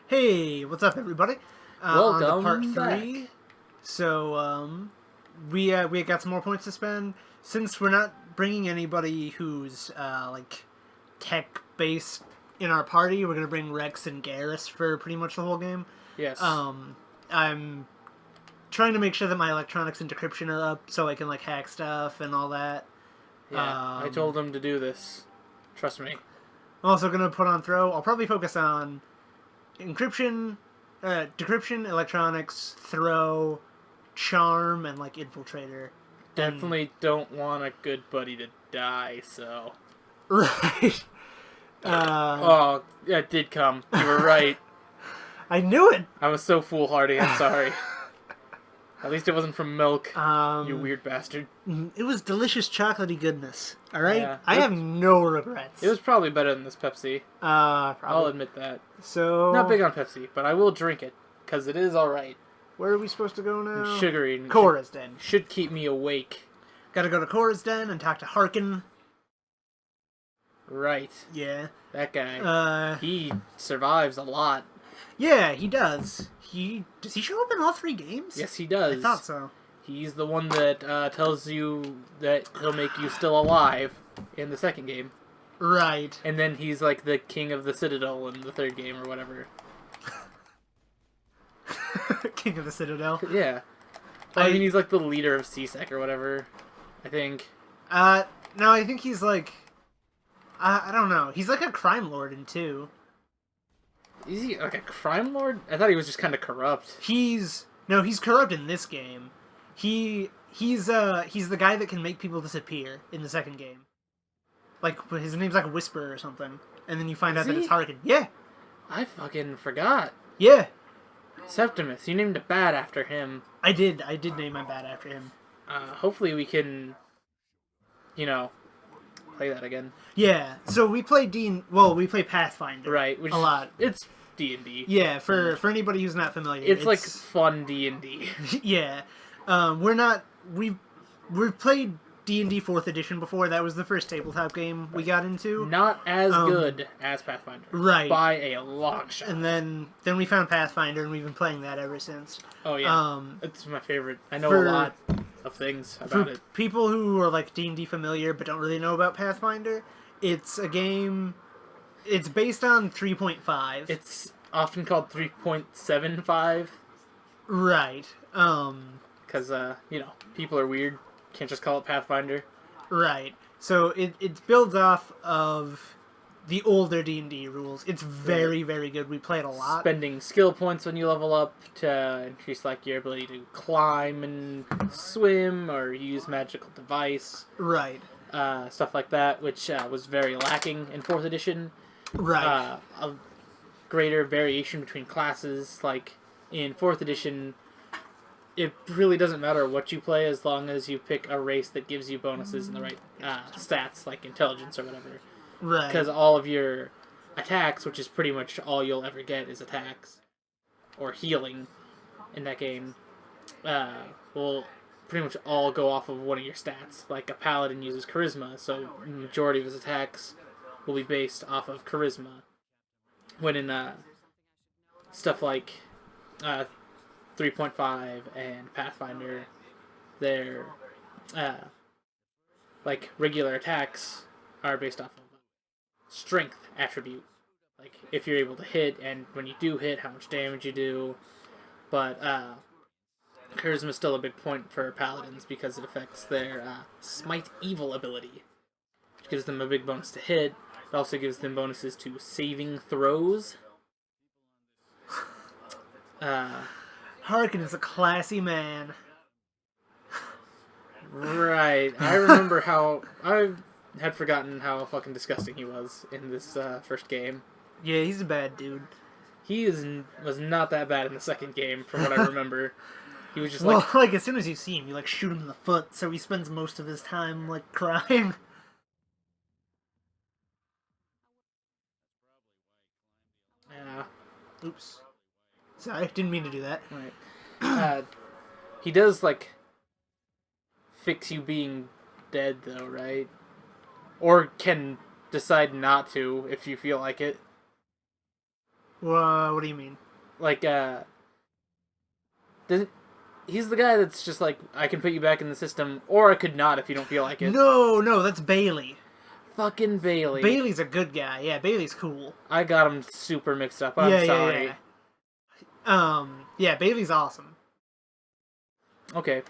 Hey, what's up, everybody? On to part Welcome three. back. We got some more points to spend. Since we're not bringing anybody who's like tech based in our party, we're gonna bring Rex and Garrus for pretty much the whole game. Yes. Um, I'm trying to make sure that my electronics and decryption are up so I can like hack stuff and all that. Yeah, I told him to do this. Trust me. I'm also gonna put on throw. I'll probably focus on encryption, decryption, electronics, throw, charm, and like infiltrator. Definitely don't want a good buddy to die, so. Right. Oh, yeah, it did come. You were right. I knew it. I was so foolhardy, I'm sorry. At least it wasn't from milk, you weird bastard. It was delicious chocolatey goodness. All right, Yeah, I have no regrets. It was probably better than this Pepsi. I'll Probably. admit that. So Not big on Pepsi, but I will drink it, because it is alright. where are we supposed to go now? Sugary. And Cora's Den. should keep me awake. Got to go to Cora's Den and talk to Harkin. Right. Yeah. That guy. He survives a lot. Yeah, he does. Does he show up in all three games? Yes, he does. I thought so. He's the one that tells you that he'll make you still alive in the second game. Right. And then he's like the king of the Citadel in the third game or whatever. King of the Citadel. Yeah. I mean, he's like the leader of CSEC or whatever, I think. No, I think he's like... I don't know. He's like a crime lord in 2. Is he like a crime lord? I thought he was just kind of corrupt. He's corrupt in this game. He's the guy that can make people disappear in the second game. Like, his name's like Whisper or something. And then you find out that it's Harkin. Yeah. I fucking forgot. Yeah. Septimus, you named a bat after him. I did name my bat after him. Hopefully we can, play that again. Yeah. So we play we play Pathfinder. Right. A lot. It's D&D. Yeah, for anybody who's not familiar. It's like fun D&D. Yeah. We've played D&D 4th edition before. That was the first tabletop game we got into. Not as good as Pathfinder. Right. By a long shot. And then we found Pathfinder, and we've been playing that ever since. Oh, yeah. It's my favorite. I know a lot of things about it. People who are like D&D familiar but don't really know about Pathfinder, it's a game... It's based on 3.5. It's often called 3.75. Right. Because, people are weird. Can't just call it Pathfinder. Right. So it builds off of the older D&D rules. It's very, very good. We play it a lot. Spending skill points when you level up to increase like your ability to climb and swim or use magical device. Right. Stuff like that, which was very lacking in 4th edition. Right. A greater variation between classes. Like in 4th edition, it really doesn't matter what you play as long as you pick a race that gives you bonuses and the right stats, like intelligence or whatever. Right. Because all of your attacks, which is pretty much all you'll ever get is attacks, or healing in that game, will pretty much all go off of one of your stats. Like a paladin uses charisma, so the majority of his attacks will be based off of charisma. When in stuff like 3.5 and Pathfinder, their like regular attacks are based off of strength attribute. Like if you're able to hit, and when you do hit, how much damage you do. But charisma is still a big point for paladins because it affects their smite evil ability, which gives them a big bonus to hit. It also gives them bonuses to saving throws. Harkin is a classy man. Right. I remember how... I had forgotten how fucking disgusting he was in this first game. Yeah, he's a bad dude. He was not that bad in the second game, from what I remember. He was just like as soon as you see him, you like shoot him in the foot, so he spends most of his time like crying. Yeah. Oops. Sorry, didn't mean to do that. Right. He does, like, fix you being dead, though, right? Or can decide not to, if you feel like it. What do you mean? Like, doesn't he's the guy that's just like, I can put you back in the system, or I could not if you don't feel like it. No, that's Bailey. Fucking Bailey. Bailey's a good guy. Yeah, Bailey's cool. I got him super mixed up. I'm sorry. Yeah, Bailey's awesome. Okay.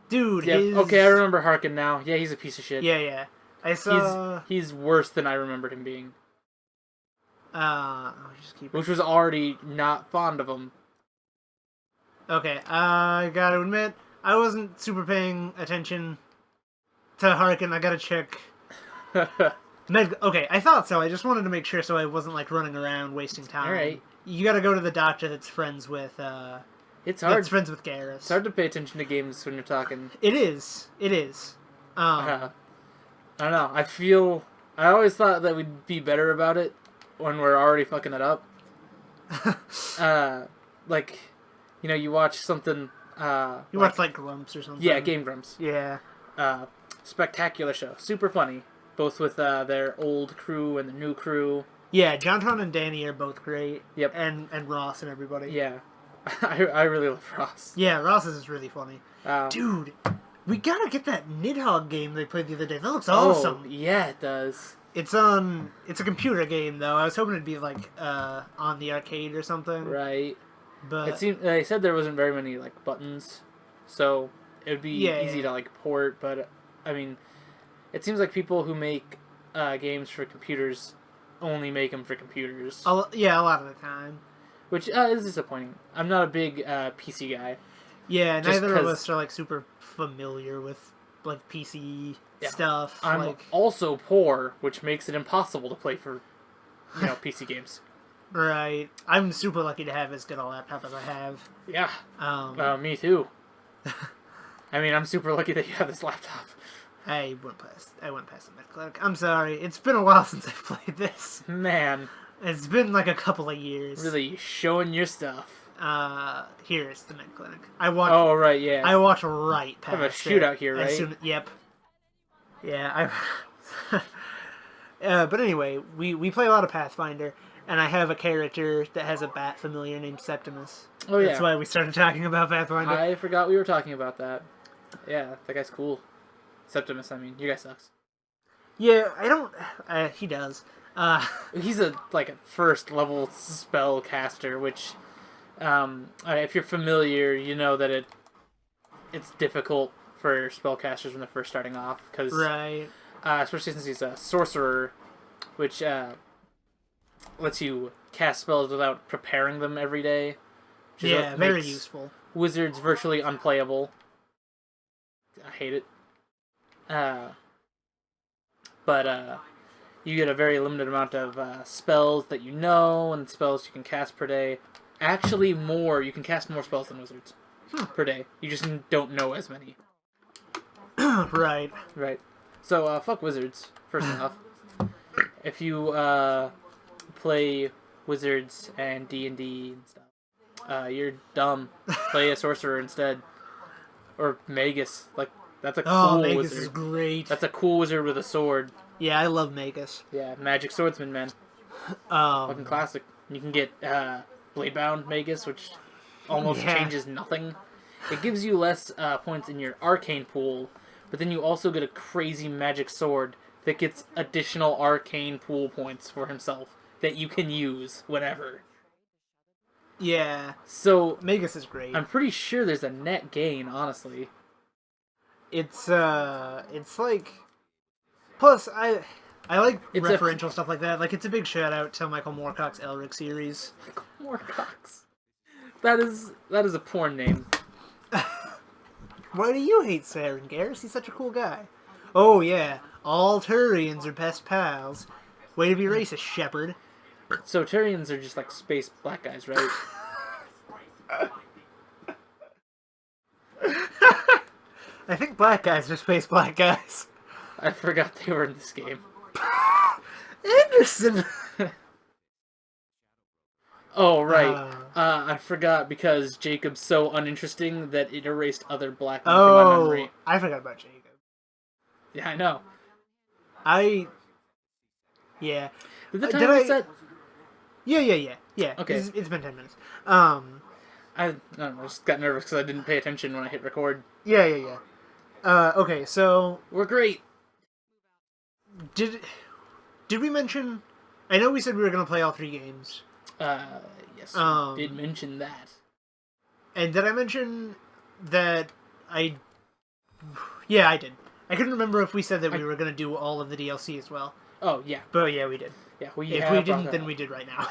Dude, Yeah. Okay, I remember Harkin now. Yeah, he's a piece of shit. Yeah. I saw. He's worse than I remembered him being. Just keep. Which was already not fond of him. Okay, I gotta admit, I wasn't super paying attention to Harkin. I gotta check. Okay, I thought so. I just wanted to make sure so I wasn't like running around wasting time. All right. You gotta go to the doctor that's friends with. It's hard. That's friends with Garrus. It's hard to pay attention to games when you're talking. It is. I don't know. I always thought that we'd be better about it when we're already fucking it up. Like, you know, you watch something. You watch like Grumps or something. Yeah, Game Grumps. Yeah. Spectacular show. Super funny. Both with their old crew and the new crew. Yeah, JonTron and Danny are both great. Yep. And Ross and everybody. Yeah. I really love Ross. Yeah, Ross is really funny. Uh, Dude, we gotta get that Nidhogg game they played the other day. That looks awesome. Oh, yeah, it does. It's a computer game though. I was hoping it'd be like on the arcade or something. Right. But it seemed they said there wasn't very many like buttons, so it would be easy to like port. But I mean, it seems like people who make games for computers only make them for computers. a lot of the time. Which is disappointing. I'm not a big PC guy. Yeah, neither of us are like super familiar with like PC stuff. I'm also poor, which makes it impossible to play for, PC games. Right. I'm super lucky to have as good a laptop as I have. Yeah. Me too. I mean, I'm super lucky that you have this laptop. I went past the med clinic. I'm sorry. It's been a while since I've played this. Man. It's been like a couple of years. Really showing your stuff. Here's the med clinic. I walked. Oh right, yeah. I walked right past. I have a shootout here, right? Yep. Yeah, but anyway, we play a lot of Pathfinder, and I have a character that has a bat familiar named Septimus. Oh yeah. That's why we started talking about Pathfinder. I forgot we were talking about that. Yeah, that guy's cool. Septimus, I mean, you guy sucks. Yeah, I don't. He does. He's a first level spell caster, which, if you're familiar, you know that it's difficult for spellcasters when they're first starting off, because right, especially since he's a sorcerer, which lets you cast spells without preparing them every day. Which is very useful. Wizards virtually unplayable. I hate it. But you get a very limited amount of spells that you know, and spells you can cast per day. Actually, you can cast more spells than wizards per day. You just don't know as many. Right. So, fuck wizards, first off. If you play wizards and D&D and stuff, you're dumb. Play a sorcerer instead. Or magus. That's a cool Magus wizard. Is great. That's a cool wizard with a sword. Yeah, I love Magus. Yeah, magic swordsman, man. Fucking classic. You can get Bladebound Magus, which almost changes nothing. It gives you less points in your arcane pool, but then you also get a crazy magic sword that gets additional arcane pool points for himself that you can use whenever. Yeah. So Magus is great. I'm pretty sure there's a net gain, honestly. It's like, plus I like referential stuff like that. Like, it's a big shout out to Michael Moorcock's Elric series. Michael Moorcock's. That is a porn name. Why do you hate Saren, Garrus? He's such a cool guy. Oh yeah, all Turians are best pals. Way to be racist, Shepherd. So Turians are just like space black guys, right? I think black guys are space black guys. I forgot they were in this game. Anderson! Oh, right. I forgot because Jacob's so uninteresting that it erased other black men from my memory. I forgot about Jacob. Yeah, I know. Yeah. Did the timer set? Yeah. Okay. It's been 10 minutes. I don't know, I just got nervous because I didn't pay attention when I hit record. Yeah. Okay, so We're great. did we mention? I know we said we were gonna play all 3 games. Yes, we did mention that. And did I mention that I? Yeah, I did. I couldn't remember if we said that we were gonna do all of the DLC as well. Oh yeah, But yeah, we did. yeah. If we didn't, then we did right now.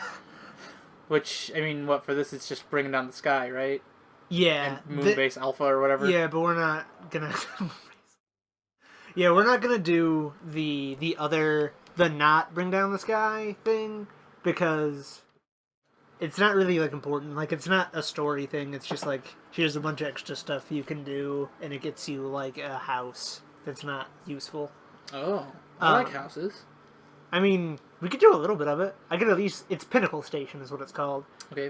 Which, I mean, what, for this, it's just bringing down the sky, right? Yeah. And Moonbase Alpha or whatever. Yeah, but we're not gonna... yeah, we're not gonna do the not bring down the sky thing, because it's not really, like, important. Like, it's not a story thing, it's just, like, here's a bunch of extra stuff you can do, and it gets you, like, a house that's not useful. Oh, I like houses. I mean, we could do a little bit of it. I could at least... It's Pinnacle Station is what it's called. Okay.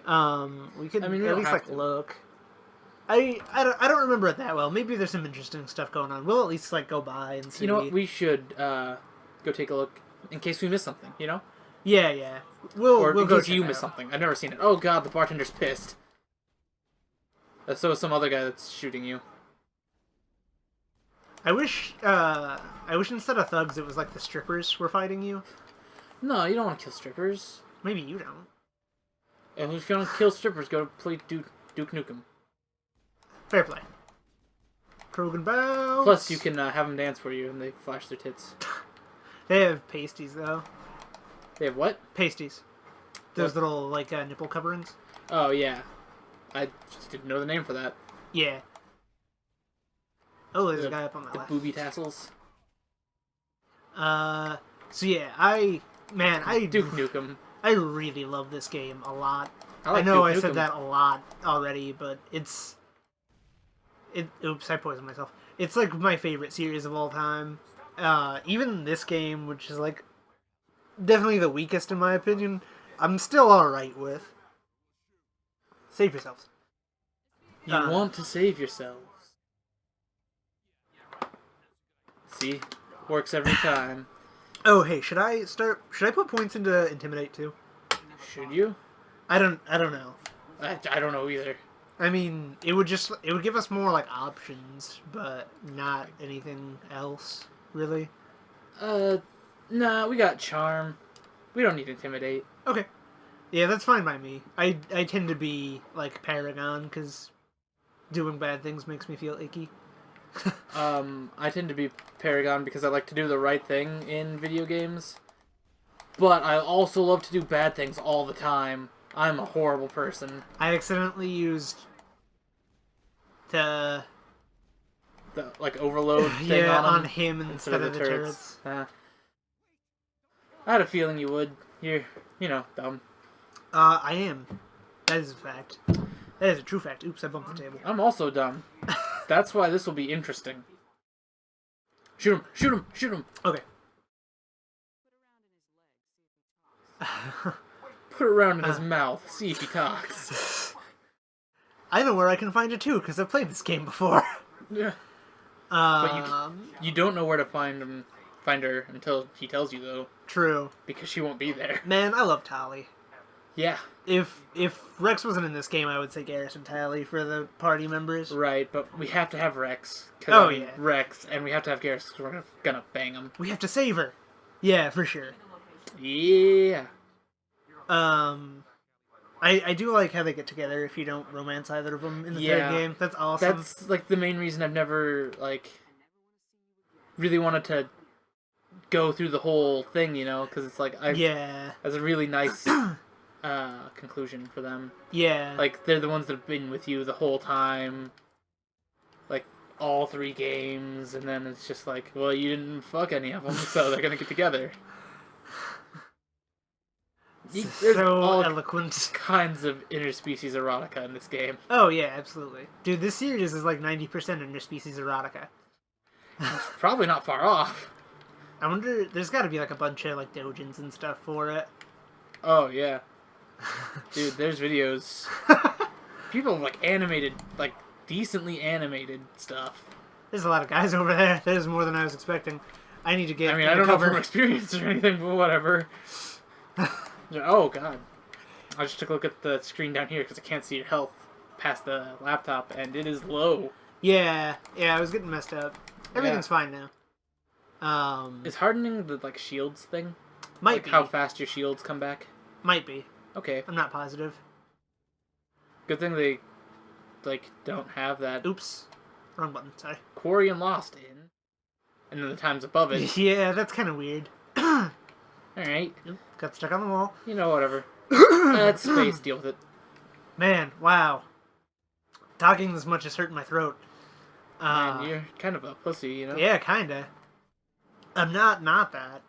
We could I mean, we at don't least, have like, to. look. I don't remember it that well. Maybe there's some interesting stuff going on. We'll at least, like, go by and see. You know what? We should go take a look in case we miss something, you know? Yeah. We'll in go case check you it miss out. something. I've never seen it. Oh god, the bartender's pissed. So is some other guy that's shooting you. I wish instead of thugs it was like the strippers were fighting you. No, you don't want to kill strippers. Maybe you don't. And if you want to kill strippers, go play Duke Nukem. Fair play. Krogan bounce. Plus, you can have them dance for you, and they flash their tits. They have pasties though. They have what? Pasties. Those What? little like nipple coverings. Oh yeah, I just didn't know the name for that. Yeah. Oh, there's The- a guy up on the left. Booby tassels. So yeah, I Duke Nukem. I really love this game a lot. I like know Duke I said Nukem. that a lot already, but oops, I poisoned myself. It's like my favorite series of all time. Even this game, which is like definitely the weakest in my opinion, I'm still alright with. Save yourselves. You want to save yourselves. See? Works every time. Oh, hey, should I put points into Intimidate too? Should you? I don't know. I don't know either. I mean, it would give us more like options, but not anything else, really. Nah, we got Charm. We don't need Intimidate. Okay. Yeah, that's fine by me. I tend to be like Paragon because doing bad things makes me feel icky. I tend to be Paragon because I like to do the right thing in video games. But I also love to do bad things all the time. I'm a horrible person. I accidentally used the like overload thing on him instead of the turrets. I had a feeling you would. You're dumb. I am. That is a fact. That is a true fact. Oops, I bumped the table. I'm also dumb. That's why this will be interesting. Shoot him! Shoot him! Shoot him! Okay. Put it around in his mouth. See if he talks. I know where I can find it too, because I've played this game before. Yeah. But you don't know where to find her until he tells you, though. True. Because she won't be there. Man, I love Tali. Yeah. If Rex wasn't in this game, I would say Garrison Tali for the party members. Right, but we have to have Rex. Yeah. Rex, and we have to have Garrus because we're gonna bang him. We have to save her. Yeah, for sure. Yeah. I do like how they get together if you don't romance either of them in the third game. That's awesome. That's like the main reason I've never really wanted to go through the whole thing, because it's like that's a really nice conclusion for them. Yeah. Like they're the ones that have been with you the whole time, like all 3 games, and then it's just like, well, you didn't fuck any of them, so they're gonna get together. There's so all eloquent. kinds of interspecies erotica in this game. Oh yeah, absolutely. Dude, this series is like 90% interspecies erotica. It's probably not far off. I wonder, there's gotta be like a bunch of like dojins and stuff for it. Oh yeah. Dude, there's videos. People have animated, decently animated stuff. There's a lot of guys over there. There's more than I was expecting. I need to get I mean, I don't know from experience or anything, but whatever. Oh god. I just took a look at the screen down here because I can't see your health past the laptop, and it is low. Yeah, I was getting messed up. Everything's Yeah. fine now. Is hardening the like shields thing? Might Like be. how fast your shields come back? Might be. Okay. I'm not positive. Good thing they like don't have that. Oops. Wrong button, sorry. Quarry and Lost in. And then the times above it. Yeah, that's kind of weird. Alright. Got stuck on the wall. You know, whatever. That's space, deal with it. Man, wow. Talking this much is hurting my throat. Man, you're kind of a pussy, you know? Yeah, kinda. I'm not that.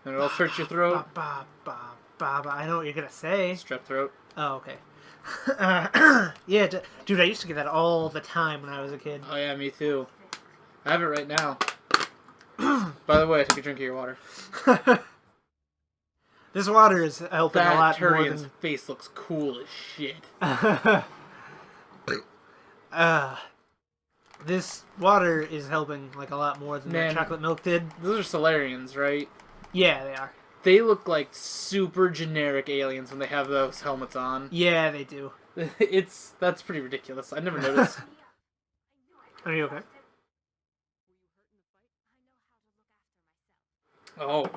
And it'll hurt your throat. I know what you're gonna say. Strep throat. Oh, okay. Yeah, dude, I used to get that all the time when I was a kid. Oh yeah, me too. I have it right now. By the way, I took a drink of your water. This water is helping a lot more Turian's than... face looks cool as shit. This water is helping like a lot more than Man. that chocolate milk did. Those are Solarians, right? Yeah, they are. They look like super generic aliens when they have those helmets on. Yeah, they do. That's pretty ridiculous. I never noticed. Are you okay? Oh.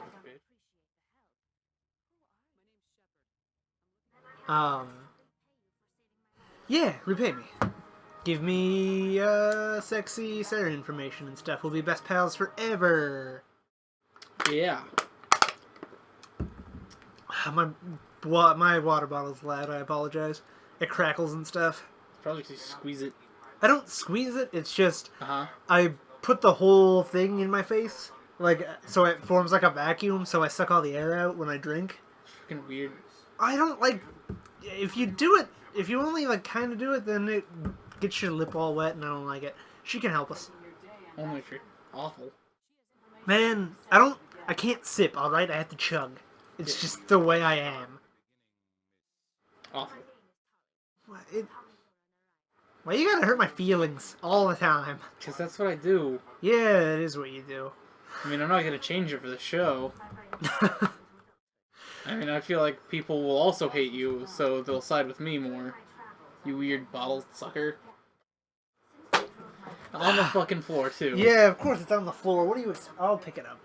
Yeah, repay me. Give me, sexy Sarah information and stuff. We'll be best pals forever. Yeah. My water bottle's loud, I apologize. It crackles and stuff. Probably because you squeeze it. I don't squeeze it, it's just... Uh-huh. I put the whole thing in my face. Like, so it forms like a vacuum, so I suck all the air out when I drink. It's freaking weird. I don't like... If you do it, if you only, like, kind of do it, then it gets your lip all wet, and I don't like it. She can help us. Only if you're awful. Man, I can't sip, alright? I have to chug. It's just the way I am. Awful. Why you gotta hurt my feelings all the time? Because that's what I do. Yeah, it is what you do. I mean, I'm not going to change it for the show. I mean, I feel like people will also hate you, so they'll side with me more. You weird bottle sucker. On the fucking floor, too. Yeah, of course it's on the floor. What do you... I'll pick it up.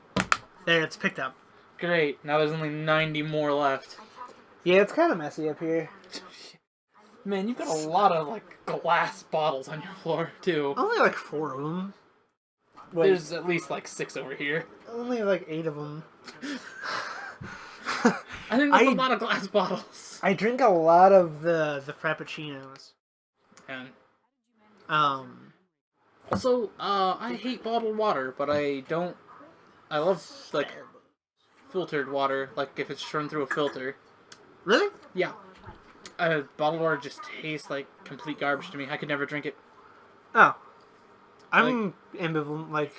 There, it's picked up. Great. Now there's only 90 more left. Yeah, it's kind of messy up here. Man, you've got a lot of, like, glass bottles on your floor, too. Only like 4 of them. Wait, There's at least, like, 6 over here. only like 8 of them. I think that's a lot of glass bottles. I drink a lot of the frappuccinos. And Also, I hate bottled water, but I love, like, filtered water, like, if it's run through a filter. Really? Yeah. Bottled water just tastes like complete garbage to me. I could never drink it. Oh. I'm ambivalent, like...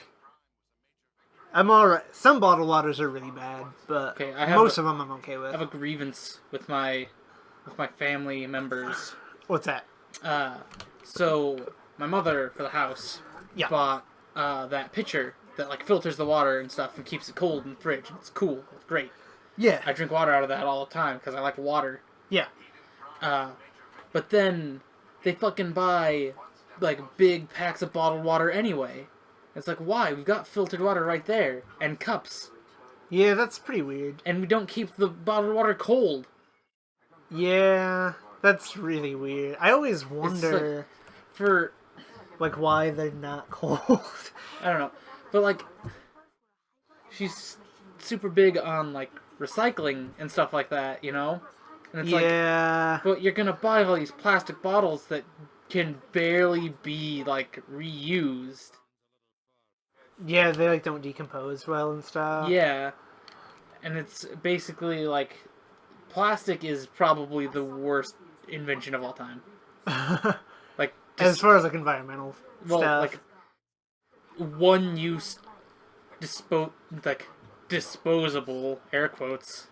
I'm alright. Some bottled waters are really bad, but Okay, most of them I'm okay with. I have a grievance with my family members. What's that? So my mother for the house bought that pitcher that like filters the water and stuff and keeps it cold in the fridge. It's cool. It's great. Yeah. I drink water out of that all the time because I like water. Yeah. But then they fucking buy like big packs of bottled water anyway. It's like, why? We've got filtered water right there and cups. Yeah, that's pretty weird. And we don't keep the bottled water cold. Yeah, that's really weird. I always wonder like why they're not cold. I don't know. But like she's super big on like recycling and stuff like that, you know? And it's like, but you're gonna buy all these plastic bottles that can barely be like reused. Yeah, they like don't decompose well and stuff. Yeah. And it's basically like plastic is probably the worst invention of all time. Like as far as like environmental stuff. Like one use disposable air quotes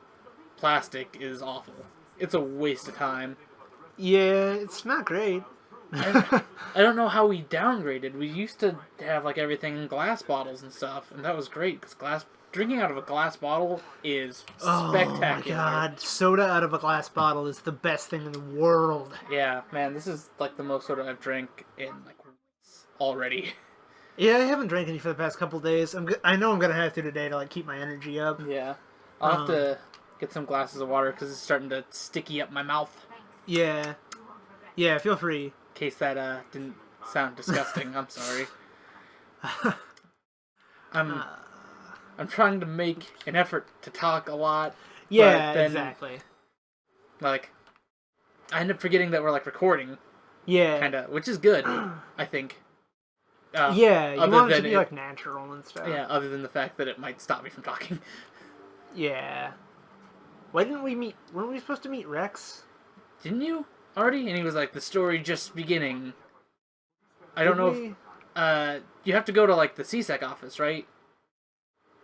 plastic is awful. It's a waste of time. Yeah, it's not great. I don't know how we downgraded. We used to have like everything in glass bottles and stuff, and that was great because glass drinking out of a glass bottle is Oh my spectacular. god, soda out of a glass bottle is the best thing in the world. Yeah, man, this is like the most soda I've drank in like weeks already. Yeah, I haven't drank any for the past couple days. I know I'm gonna have to today to like keep my energy up. Yeah, I'll have to get some glasses of water because it's starting to sticky up my mouth. Yeah, yeah. Feel free. In case that didn't sound disgusting, I'm sorry. I'm I'm trying to make an effort to talk a lot. Yeah, but then, exactly. Like, I end up forgetting that we're like recording, Yeah, kind of, which is good, I think. Yeah, you other want it to than be like natural and stuff. Yeah, other than the fact that it might stop me from talking. Yeah. Why didn't we meet? Weren't we supposed to meet Rex? Didn't you already? And he was like, the story just beginning. I don't know if you have to go to like the CSEC office, right?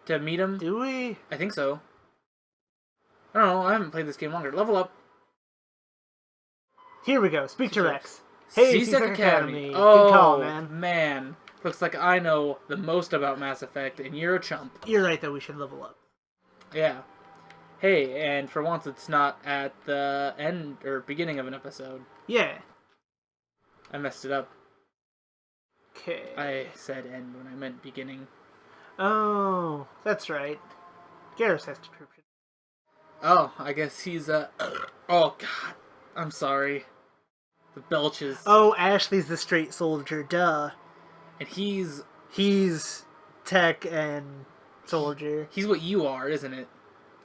To meet him? Do we? I think so. I don't know, I haven't played this game longer. Level up. Here we go. Speak to CSEC. Rex. Hey, CSEC Academy. Oh, Good call, man. Man. Looks like I know the most about Mass Effect, and you're a chump. You're right, though. We should level up. Yeah. Hey, and for once it's not at the end or beginning of an episode. Yeah. I messed it up. Okay. I said end when I meant beginning. Oh, that's right. Garrus has description. Oh, I guess he's oh, God. I'm sorry. The belches. Oh, Ashley's the straight soldier. Duh. And he's tech and soldier. He's what you are, isn't it?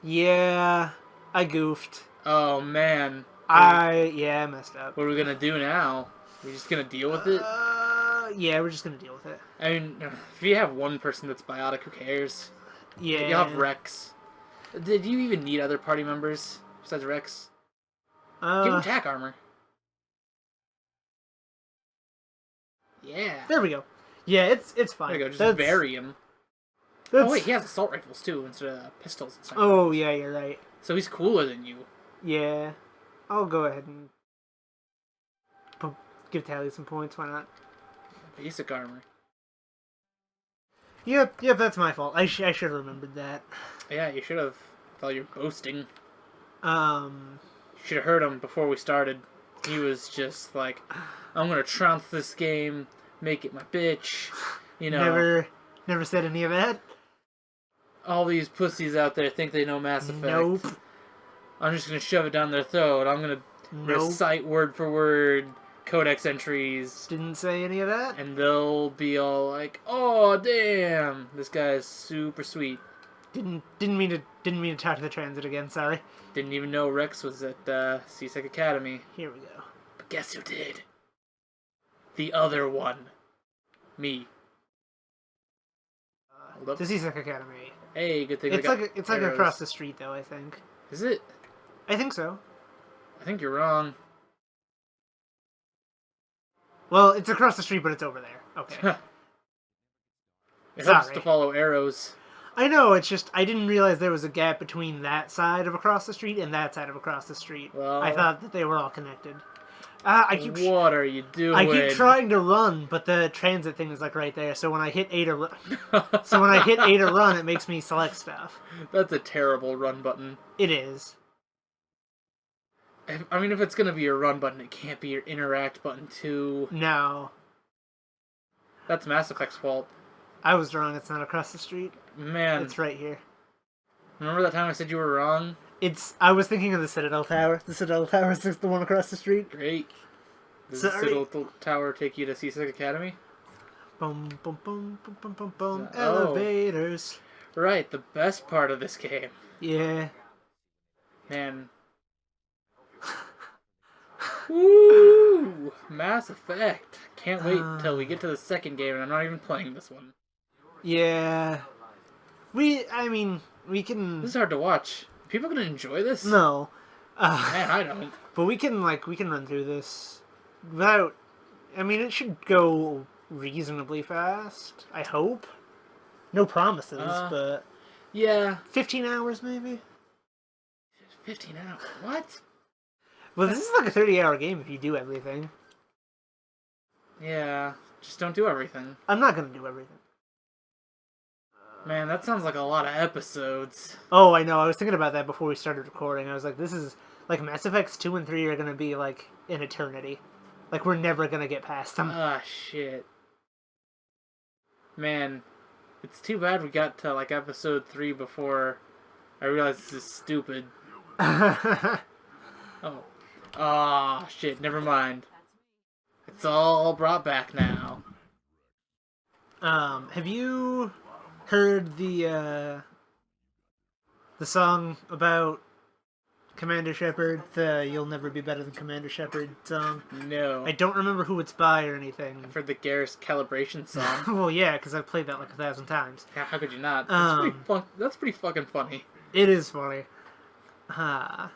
Yeah. I goofed. Oh, man. I messed up. What are we gonna do now? We just gonna deal with it? Yeah, we're just gonna deal with it. I mean, if you have one person that's biotic, who cares? Yeah. You'll have Rex. Did you even need other party members besides Rex? Give him tack armor. Yeah. There we go. Yeah, it's fine. There you go, just vary him. Oh wait, he has assault rifles too instead of pistols and stuff. Oh yeah, you're right. So he's cooler than you. Yeah. I'll go ahead and give Tally some points, why not? Basic armor. Yep, that's my fault. I should have remembered that. Yeah, you should have. With all your boasting. You should have heard him before we started. He was just like, I'm gonna trounce this game, make it my bitch. You know. Never said any of that. All these pussies out there think they know Mass Effect. Nope. I'm just gonna shove it down their throat. I'm gonna recite word for word codex entries. Didn't say any of that. And they'll be all like, "Oh damn, this guy is super sweet." Didn't mean to talk to the transit again. Sorry. Didn't even know Rex was at CSEC Academy. Here we go. But guess who did? The other one. Me. The CSEC Academy. Hey, good thing. It's like across the street though. I think. Is it? I think so. I think you're wrong. Well, it's across the street, but it's over there. Okay. It helps to follow arrows. I know, it's just, I didn't realize there was a gap between that side of across the street and that side of across the street. Well, I thought that they were all connected. What are you doing? I keep trying to run, but the transit thing is like right there, so when I hit A to run, it makes me select stuff. That's a terrible run button. It is. I mean, if it's gonna be your run button, it can't be your interact button too. No. That's Mass Effect's fault. I was wrong, it's not across the street. Man. It's right here. Remember that time I said you were wrong? I was thinking of the Citadel Tower. The Citadel Tower is the one across the street. Great. Does the Citadel Tower take you to CSEC Academy? Boom, boom, boom, boom, boom, boom, boom. Elevators. Right, the best part of this game. Yeah. Man. Woo! Mass Effect. Can't wait until we get to the second game, and I'm not even playing this one. Yeah. We can... This is hard to watch. Are people gonna enjoy this? No. Man, I don't. But we can run through this without... I mean, it should go reasonably fast, I hope. No promises, but... Yeah. 15 hours, maybe? 15 hours? What? Well, this is like a 30-hour game if you do everything. Yeah, just don't do everything. I'm not gonna do everything. Man, that sounds like a lot of episodes. Oh, I know. I was thinking about that before we started recording. I was like, this is like Mass Effects 2 and 3 are gonna be like an eternity. Like we're never gonna get past them. Ah, shit. Man, it's too bad we got to like episode 3 before I realized this is stupid. Oh. Ah, shit, never mind. It's all brought back now. Have you heard the song about Commander Shepard? The "You'll Never Be Better Than Commander Shepard" song. No. I don't remember who it's by or anything. For the Garrus calibration song. Well, yeah, because I've played that like 1,000 times. How could you not? That's pretty fun. That's pretty fucking funny. It is funny.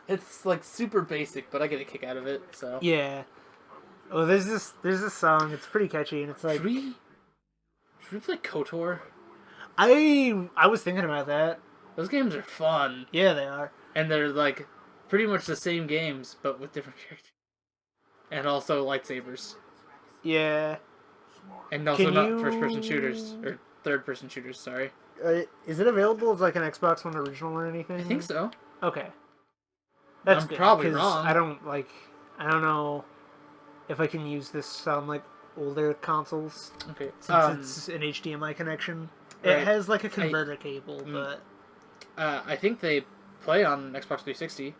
It's like super basic, but I get a kick out of it. So Yeah. Well, there's this song. It's pretty catchy, and it's like should we play KOTOR? I was thinking about that. Those games are fun, Yeah, they are. and they're like pretty much the same games, but with different characters, and also lightsabers, Yeah. and also Can not you- first-person shooters or third-person shooters. Sorry, Is it available as like an Xbox One original or anything? I think so. Okay. That's I'm good, probably 'cause wrong. I don't know if I can use this on like older consoles Okay, since it's an HDMI connection. right. It has like a converter cable, but I think they play on Xbox 360,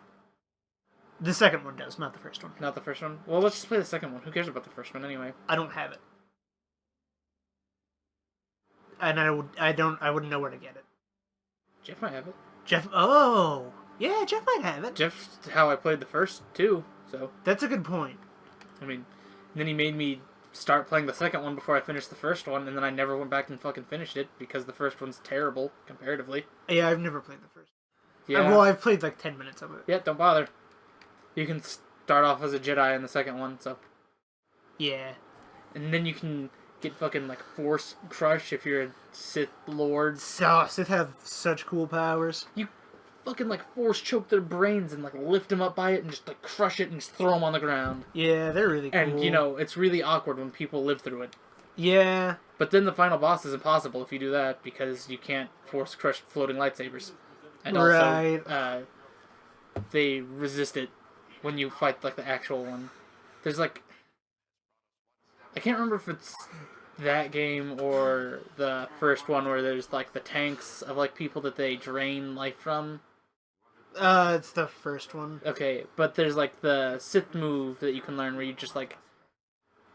the second one does, not the first one. not the first one. Well, let's just play the second one. Who cares about the first one anyway? I don't have it, and I wouldn't know where to get it. Jeff might have it. Jeff, oh yeah, Jeff might have it. Jeff's how I played the first two, so That's a good point. I mean, and then he made me start playing the second one before I finished the first one, and then I never went back and fucking finished it because the first one's terrible comparatively. Yeah, I've never played the first. Yeah. Well, I've played like 10 minutes of it. Yeah, don't bother. You can start off as a Jedi in the second one, so. Yeah. And then you can get fucking like Force Crush if you're a Sith Lord. So Sith have such cool powers. You fucking like Force choke their brains and like lift them up by it and just like crush it and just throw them on the ground. Yeah, they're really cool. And you know, it's really awkward when people live through it. Yeah. But then the final boss is impossible if you do that because you can't Force Crush floating lightsabers. And Right. also, they resist it when you fight like the actual one. There's like, I can't remember if it's that game or the first one where there's like the tanks of like people that they drain life from. It's the first one. Okay, but there's like the Sith move that you can learn where you just like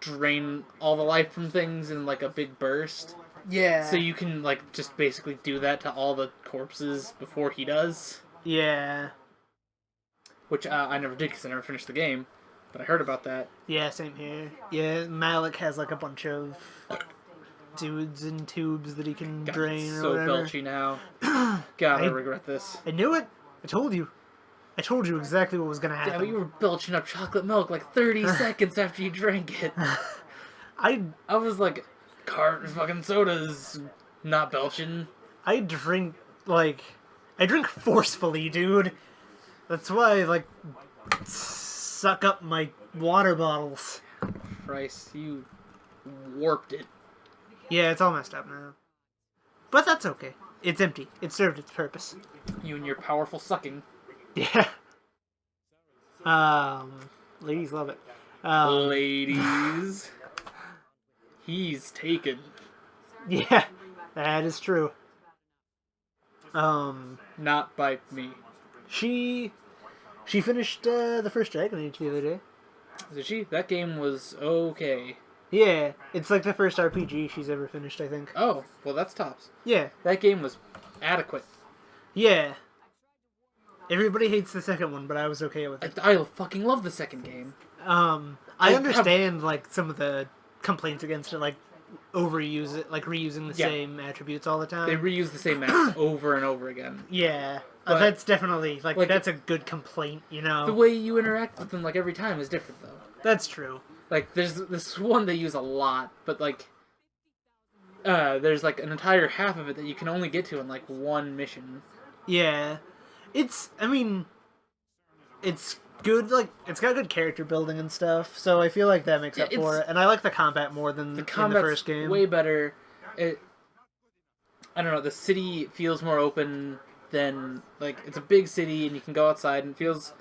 drain all the life from things in like a big burst. Yeah. So you can like just basically do that to all the corpses before he does. Yeah. Which I never did because I never finished the game, but I heard about that. Yeah, same here. Yeah, Malik has like a bunch of dudes in tubes that he can God, drain it's or so whatever. belchy now. God, I I- regret this. I knew it. I told you. I told you exactly what was gonna Yeah, happen. but you were belching up chocolate milk like 30 seconds after you drank it. I was like, fucking sodas, not belching. I drink forcefully, dude. That's why I like suck up my water bottles. Christ, you warped it. Yeah, it's all messed up now. But that's okay. It's empty. It served its purpose. You and your powerful sucking. Yeah. Ladies love it. Ladies. He's taken. Yeah, that is true. Not by me. She finished the first Dragon Age the other day. Did she? That game was okay. Yeah, it's like the first RPG she's ever finished, I think. Oh, well that's tops. Yeah, That game was adequate. yeah. Everybody hates the second one, but I was okay with it. I fucking love the second game. I understand like some of the complaints against it, like reusing the Yeah. same attributes all the time. They reuse the same maps over and over again. Yeah, But- that's definitely like like- that's a good complaint, you know. The way you interact with them like every time is different though. That's true. Like there's this one they use a lot, but like there's like an entire half of it that you can only get to in like one mission. Yeah, it's good. Like it's got good character building and stuff, so I feel like that makes Yeah, up for it. And I like the combat more than The in the combat's first game. way better. I don't know, the city feels more open than, like, it's a big city and you can go outside and it feels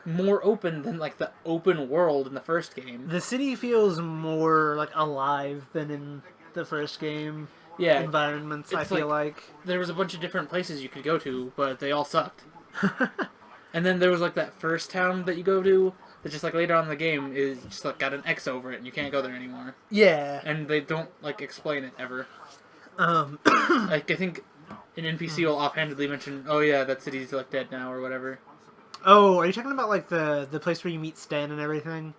more open than, like, the open world in the first game. The city feels more like alive than in the first game. Yeah, Environments, I feel like. there was a bunch of different places you could go to, but they all sucked. And then there was, like, that first town that you go to that just, like, later on in the game is just, like, got an X over it and you can't go there anymore. Yeah. And they don't, like, explain it ever. Um, Like, I think an NPC will offhandedly mention, oh yeah, that city's, like, dead now or whatever. oh, are you talking about like the place where you meet Stan and everything?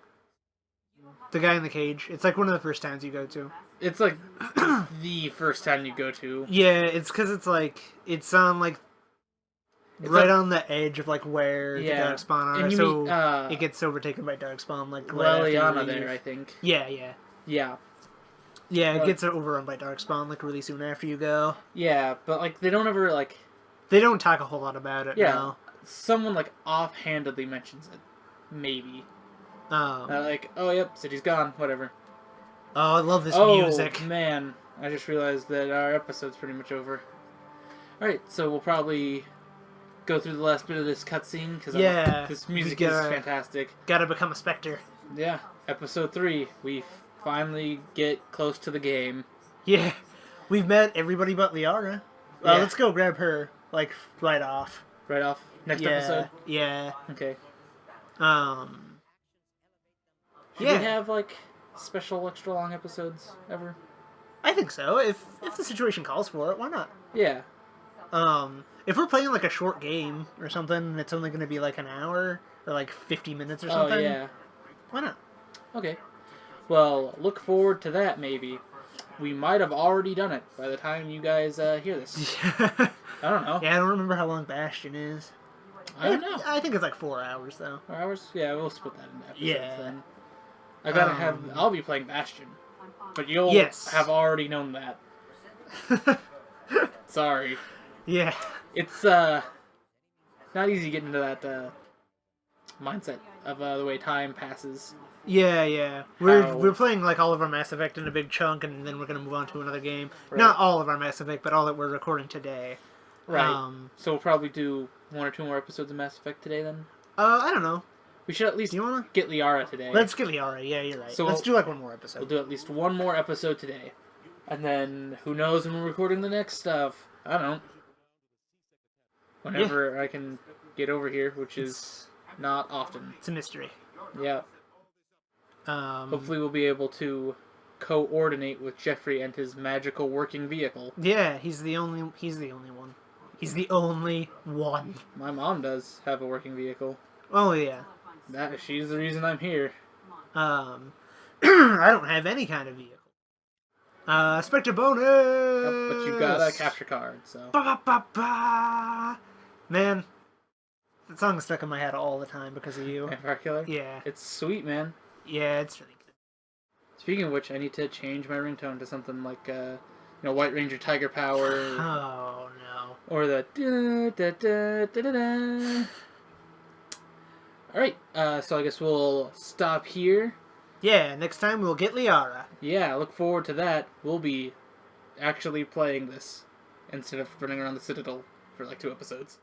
The guy in the cage. It's like one of the first towns you go to. It's, like, the first town you go to. Yeah, it's because it's like it's on like right on the edge of like where the darkspawn are, and you so meet, it gets overtaken by darkspawn like right after you Leliana leave. there, I think. Yeah. Yeah, it But- gets overrun by darkspawn like really soon after you go. Yeah, but, like, they don't ever, like... They don't talk a whole lot about it. Yeah. No. Someone, like, offhandedly mentions it. Maybe. Oh, Like, oh, yep, city's gone, whatever. I love this Oh, music. man. I just realized that our episode's pretty much over. Alright, so we'll probably go through the last bit of this cutscene, because this music is fantastic. Gotta become a specter. Yeah, episode 3. We finally get close to the game. Yeah, we've met everybody but Liara. Yeah. Let's go grab her, like, right off. Right off. Next episode? Yeah. Okay. Should Yeah. we have, like, special extra long episodes ever? I think so. If the situation calls for it, why not? Yeah. If we're playing, like, a short game or something, and it's only going to be, like, an hour or, like, 50 minutes or something, Oh, yeah. why not? Okay. Well, look forward to that, maybe. We might have already done it by the time you guys hear this. I don't know. Yeah, I don't remember how long Bastion is. I don't know. I think it's like 4 hours, though. 4 hours? Yeah, we'll split that into episodes Yeah. then. I'll be playing Bastion. But you'll have already known that. Sorry. Yeah. It's not easy getting into that mindset of the way time passes. Yeah. We're playing like all of our Mass Effect in a big chunk, and then we're gonna move on to another game. Right. Not all of our Mass Effect, but all that we're recording today. Right. So we'll probably do 1 or 2 more episodes of Mass Effect today then. I don't know. We should at least Do you wanna? get Liara today. Let's get Liara. Yeah, you're right. So Let's do like one more episode. We'll do at least 1 more episode today. And then, who knows when we're recording the next stuff. I don't know. Whenever I can get over here, which is not often. It's a mystery. Yeah. Hopefully we'll be able to coordinate with Jeffrey and his magical working vehicle. Yeah, he's the only one. He's the only one. My mom does have a working vehicle. Oh yeah. She's the reason I'm here. I don't have any kind of vehicle. Spectre bonus. But you've got a capture card, so. Ba-ba-ba-ba. Man, that song's stuck in my head all the time because of you. Killer? Yeah. It's sweet, man. Yeah, it's really good. Speaking of which, I need to change my ringtone to something like, White Ranger Tiger Power. Oh no. Or the da-da-da-da-da-da. Alright, so I guess we'll stop here. Yeah, next time we'll get Liara. Yeah, look forward to that. We'll be actually playing this instead of running around the Citadel for like 2 episodes.